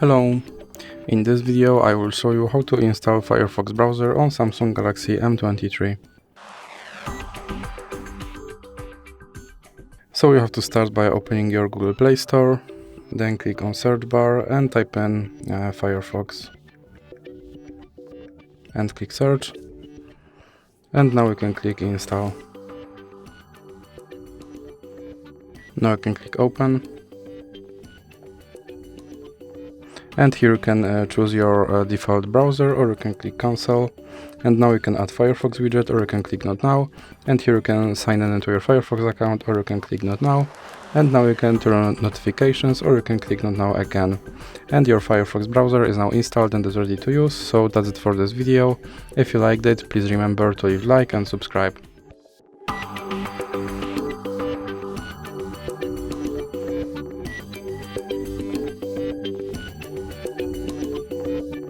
Hello! In this video I will show you how to install Firefox browser on Samsung Galaxy M23. So you have to start by opening your Google Play Store, then click on search bar and type in Firefox and click search, and now you can click install. Now you can click open, and here you can choose your default browser, or you can click cancel, and now you can add Firefox widget, or you can click not now, and here you can sign in into your Firefox account, or you can click not now, and now you can turn on notifications, or you can click not now again. And your Firefox browser is now installed and is ready to use. So that's it for this video. If you liked it, please remember to leave a like and subscribe.